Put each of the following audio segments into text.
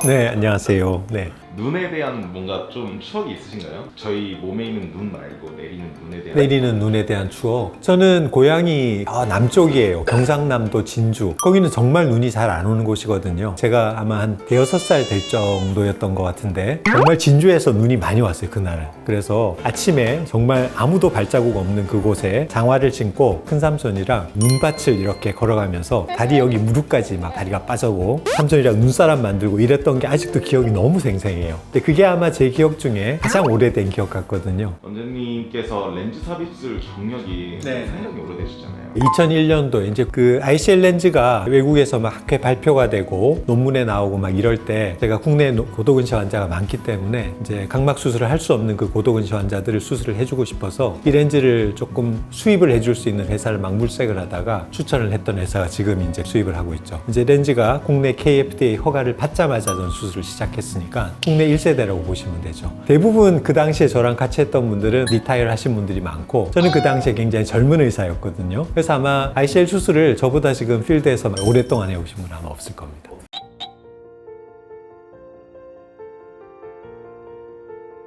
네, 안녕하세요. 네. 눈에 대한 뭔가 좀 추억이 있으신가요? 저희 몸에 있는 눈 말고 내리는 눈에 대한 내리는 눈에 대한 추억. 저는 고향이 남쪽이에요. 경상남도 진주. 거기는 정말 눈이 잘 안 오는 곳이거든요. 제가 아마 한 대여섯 살 될 정도였던 것 같은데 정말 진주에서 눈이 많이 왔어요, 그날은. 그래서 아침에 정말 아무도 발자국 없는 그곳에 장화를 신고 큰삼촌이랑 눈밭을 이렇게 걸어가면서 다리 여기 무릎까지 막 다리가 빠져고 삼촌이랑 눈사람 만들고 이랬던 게 아직도 기억이 너무 생생해요. 근데 그게 아마 제 기억 중에 가장 오래된 기억 같거든요. 원장님께서 렌즈 삽입술 경력이 네. 상당히 오래되셨잖아요. 2001년도 이제 그 ICL 렌즈가 외국에서 막 학회 발표가 되고 논문에 나오고 막 이럴 때 제가 국내 고도근시 환자가 많기 때문에 이제 각막 수술을 할 수 없는 그 고도근시 환자들을 수술을 해주고 싶어서 이 렌즈를 조금 수입을 해줄 수 있는 회사를 막 물색을 하다가 추천을 했던 회사가 지금 이제 수입을 하고 있죠. 이제 렌즈가 국내 KFDA 허가를 받자마자 전 수술을 시작했으니까 국내 1세대라고 보시면 되죠. 대부분 그 당시에 저랑 같이 했던 분들은 리타이어 하신 분들이 많고 저는 그 당시에 굉장히 젊은 의사였거든요. 그래서 아마 ICL 수술을 저보다 지금 필드에서 오랫동안 해오신 분은 아마 없을 겁니다.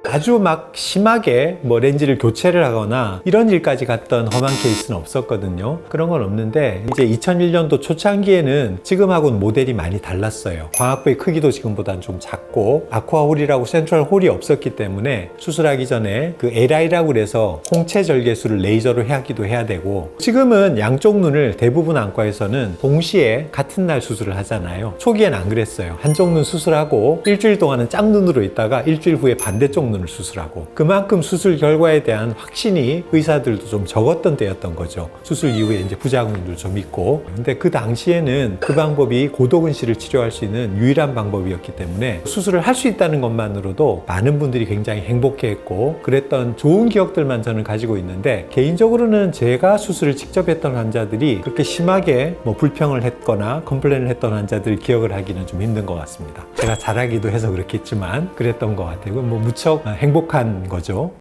아주 막 심하게 뭐 렌즈를 교체를 하거나 이런 일까지 갔던 험한 케이스는 없었거든요. 그런 건 없는데 이제 2001년도 초창기에는 지금하고는 모델이 많이 달랐어요. 광학부의 크기도 지금보다는 좀 작고 아쿠아 홀이라고 센트럴 홀이 없었기 때문에 수술하기 전에 그 LI라고 그래서 홍채 절개술을 레이저로 하기도 해야 되고 지금은 양쪽 눈을 대부분 안과에서는 동시에 같은 날 수술을 하잖아요. 초기엔 안 그랬어요. 한쪽 눈 수술하고 일주일 동안은 짝눈으로 있다가 일주일 후에 반대쪽 눈을 수술하고 그만큼 수술 결과에 대한 확신이 의사들도 좀 적었던 때였던 거죠. 수술 이후에 이제 부작용도 좀 있고 근데 그 당시에는 그 방법이 고도근시를 치료할 수 있는 유일한 방법이었기 때문에 수술을 할 수 있다는 것만으로도 많은 분들이 굉장히 행복해했고 그랬던 좋은 기억들만 저는 가지고 있는데 개인적으로는 제가 수술을 직접 했던 환자들이 그렇게 심하게 뭐 불평을 했거나 컴플레인을 했던 환자들 기억을 하기는 좀 힘든 것 같습니다. 제가 잘하기도 해서 그렇겠지만 그랬던 것 같아요. 뭐 무척 행복한 거죠.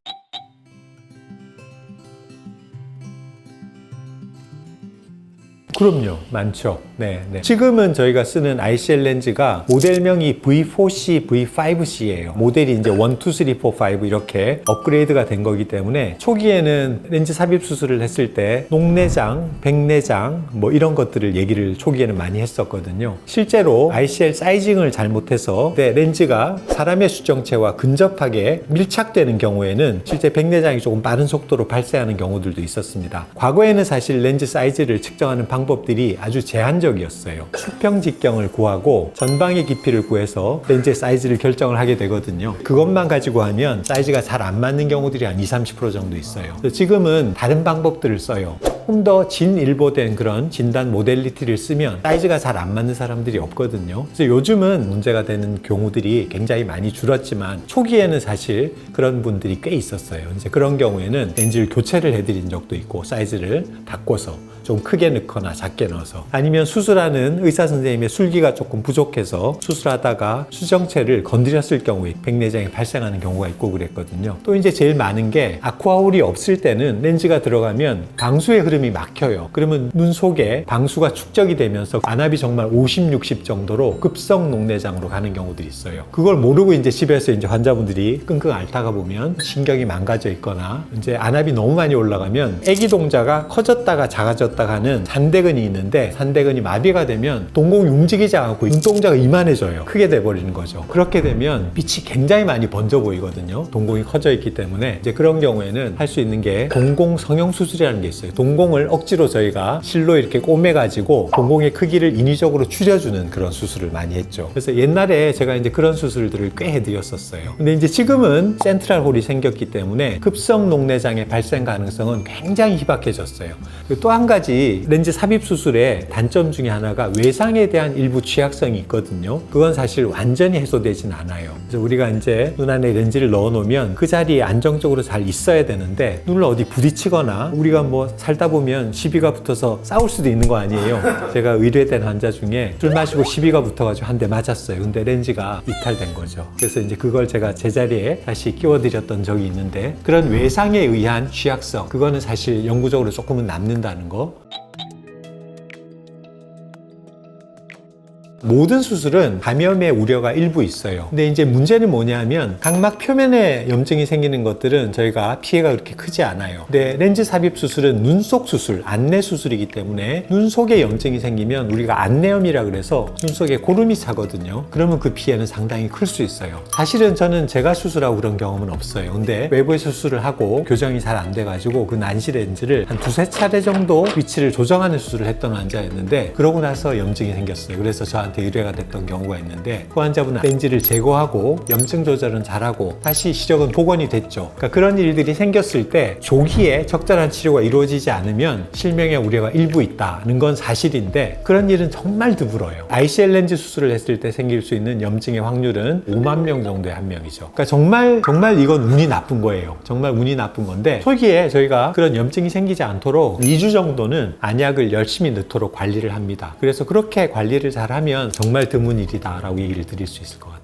그럼요. 많죠. 네. 지금은 저희가 쓰는 ICL 렌즈가 모델명이 V4C, V5C예요. 모델이 이제 1, 2, 3, 4, 5 이렇게 업그레이드가 된 거기 때문에 초기에는 렌즈 삽입 수술을 했을 때 녹내장, 백내장 뭐 이런 것들을 얘기를 초기에는 많이 했었거든요. 실제로 ICL 사이징을 잘못해서 렌즈가 사람의 수정체와 근접하게 밀착되는 경우에는 실제 백내장이 조금 빠른 속도로 발생하는 경우들도 있었습니다. 과거에는 사실 렌즈 사이즈를 측정하는 방법들이 아주 제한적이었어요. 수평 직경을 구하고 전방의 깊이를 구해서 렌즈의 사이즈를 결정을 하게 되거든요. 그것만 가지고 하면 사이즈가 잘 안 맞는 경우들이 한 20-30% 정도 있어요. 지금은 다른 방법들을 써요. 조금 더 진일보된 그런 진단 모델리티를 쓰면 사이즈가 잘 안 맞는 사람들이 없거든요. 그래서 요즘은 문제가 되는 경우들이 굉장히 많이 줄었지만 초기에는 사실 그런 분들이 꽤 있었어요. 이제 그런 경우에는 렌즈를 교체를 해드린 적도 있고 사이즈를 바꿔서 좀 크게 넣거나 작게 넣어서 아니면 수술하는 의사 선생님의 술기가 조금 부족해서 수술하다가 수정체를 건드렸을 경우에 백내장이 발생하는 경우가 있고 그랬거든요. 또 이제 제일 많은 게 아쿠아홀이 없을 때는 렌즈가 들어가면 방수의 흐름이 막혀요. 그러면 눈 속에 방수가 축적이 되면서 안압이 정말 50, 60 정도로 급성 녹내장으로 가는 경우들이 있어요. 그걸 모르고 이제 집에서 이제 환자분들이 끙끙 앓다가 보면 신경이 망가져 있거나 이제 안압이 너무 많이 올라가면 애기 동자가 커졌다가 작아졌다가 하는 산대근이 있는데 산대근이 마비가 되면 동공이 움직이지 않고 눈동자가 이만해져요. 크게 돼버리는 거죠. 그렇게 되면 빛이 굉장히 많이 번져 보이거든요. 동공이 커져 있기 때문에 이제 그런 경우에는 할 수 있는 게 동공 성형 수술이라는 게 있어요. 동공을 억지로 저희가 실로 이렇게 꼬매가지고 동공의 크기를 인위적으로 줄여주는 그런 수술을 많이 했죠. 그래서 옛날에 제가 이제 그런 수술들을 꽤 해드렸었어요. 근데 이제 지금은 센트럴 홀이 생겼기 때문에 급성 녹내장의 발생 가능성은 굉장히 희박해졌어요. 또 한 가지 렌즈 삽입 수술의 단점 중에 하나가 외상에 대한 일부 취약성이 있거든요. 그건 사실 완전히 해소되진 않아요. 그래서 우리가 이제 눈 안에 렌즈를 넣어 놓으면 그 자리에 안정적으로 잘 있어야 되는데 눈을 어디 부딪히거나 우리가 뭐 살다 보면 시비가 붙어서 싸울 수도 있는 거 아니에요. 제가 의뢰된 환자 중에 술 마시고 시비가 붙어가지고 한 대 맞았어요. 근데 렌즈가 이탈된 거죠. 그래서 이제 그걸 제가 제자리에 다시 끼워드렸던 적이 있는데 그런 외상에 의한 취약성 그거는 사실 영구적으로 조금은 남는다는 거. 모든 수술은 감염의 우려가 일부 있어요. 근데 이제 문제는 뭐냐면 각막 표면에 염증이 생기는 것들은 저희가 피해가 그렇게 크지 않아요. 근데 렌즈 삽입 수술은 눈 속 수술, 안내 수술이기 때문에 눈 속에 염증이 생기면 우리가 안내염이라 그래서 눈 속에 고름이 차거든요. 그러면 그 피해는 상당히 클 수 있어요. 사실은 저는 제가 수술하고 그런 경험은 없어요. 근데 외부에서 수술을 하고 교정이 잘 안 돼가지고 그 난시 렌즈를 한 두세 차례 정도 위치를 조정하는 수술을 했던 환자였는데 그러고 나서 염증이 생겼어요. 그래서 저한테 의뢰가 됐던 경우가 있는데 그 환자분은 렌즈를 제거하고 염증 조절은 잘하고 다시 시력은 복원이 됐죠. 그러니까 그런 일들이 생겼을 때 조기에 적절한 치료가 이루어지지 않으면 실명의 우려가 일부 있다는 건 사실인데 그런 일은 정말 드물어요. ICL 렌즈 수술을 했을 때 생길 수 있는 염증의 확률은 5만 명 정도에 한 명이죠. 그러니까 정말 이건 운이 나쁜 거예요. 정말 운이 나쁜 건데 초기에 저희가 그런 염증이 생기지 않도록 2주 정도는 안약을 열심히 넣도록 관리를 합니다. 그래서 그렇게 관리를 잘하면 정말 드문 일이다라고 얘기를 드릴 수 있을 것 같아요.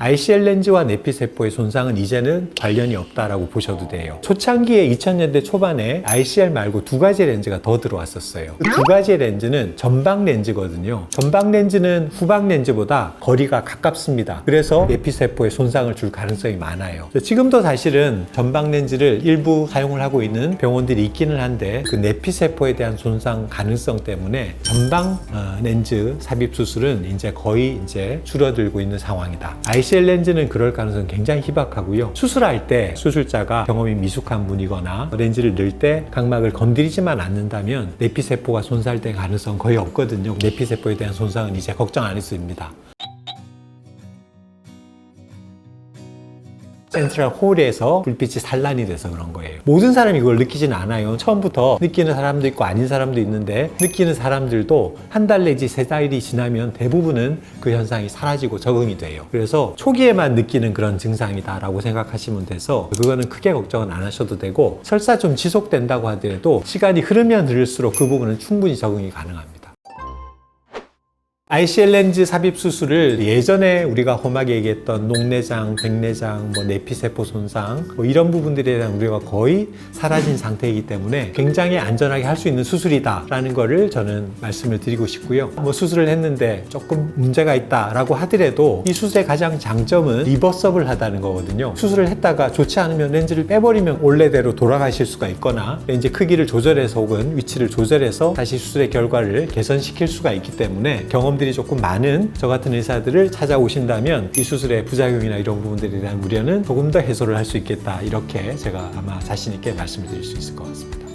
ICL 렌즈와 내피세포의 손상은 이제는 관련이 없다라고 보셔도 돼요. 초창기에 2000년대 초반에 ICL 말고 두 가지 렌즈가 더 들어왔었어요. 그 두 가지 렌즈는 전방 렌즈거든요. 전방 렌즈는 후방 렌즈보다 거리가 가깝습니다. 그래서 내피세포에 손상을 줄 가능성이 많아요. 지금도 사실은 전방 렌즈를 일부 사용을 하고 있는 병원들이 있기는 한데 그 내피세포에 대한 손상 가능성 때문에 전방 렌즈 삽입 수술은 이제 거의 줄어들고 있는 상황이다. ICL 렌즈는 그럴 가능성은 굉장히 희박하고요. 수술할 때 수술자가 경험이 미숙한 분이거나 렌즈를 넣을 때 각막을 건드리지만 않는다면 내피세포가 손상될 가능성은 거의 없거든요. 내피세포에 대한 손상은 이제 걱정 안 해도 됩니다. 센트럴 홀에서 불빛이 산란이 돼서 그런 거예요. 모든 사람이 그걸 느끼지는 않아요. 처음부터 느끼는 사람도 있고 아닌 사람도 있는데 느끼는 사람들도 한 달 내지 세 달이 지나면 대부분은 그 현상이 사라지고 적응이 돼요. 그래서 초기에만 느끼는 그런 증상이다라고 생각하시면 돼서 그거는 크게 걱정은 안 하셔도 되고 설사 좀 지속된다고 하더라도 시간이 흐르면 흐를수록 그 부분은 충분히 적응이 가능합니다. ICL 렌즈 삽입 수술을 예전에 우리가 험하게 얘기했던 녹내장, 백내장, 내피세포 손상 이런 부분들에 대한 우려가 거의 사라진 상태이기 때문에 굉장히 안전하게 할 수 있는 수술이다라는 거를 저는 말씀을 드리고 싶고요. 수술을 했는데 조금 문제가 있다라고 하더라도 이 수술의 가장 장점은 리버서블하다는 거거든요. 수술을 했다가 좋지 않으면 렌즈를 빼버리면 원래대로 돌아가실 수가 있거나 렌즈 크기를 조절해서 혹은 위치를 조절해서 다시 수술의 결과를 개선시킬 수가 있기 때문에 경험들이 조금 많은 저 같은 의사들을 찾아오신다면 이 수술의 부작용이나 이런 부분들에 대한 우려는 조금 더 해소를 할 수 있겠다 이렇게 제가 아마 자신 있게 말씀을 드릴 수 있을 것 같습니다.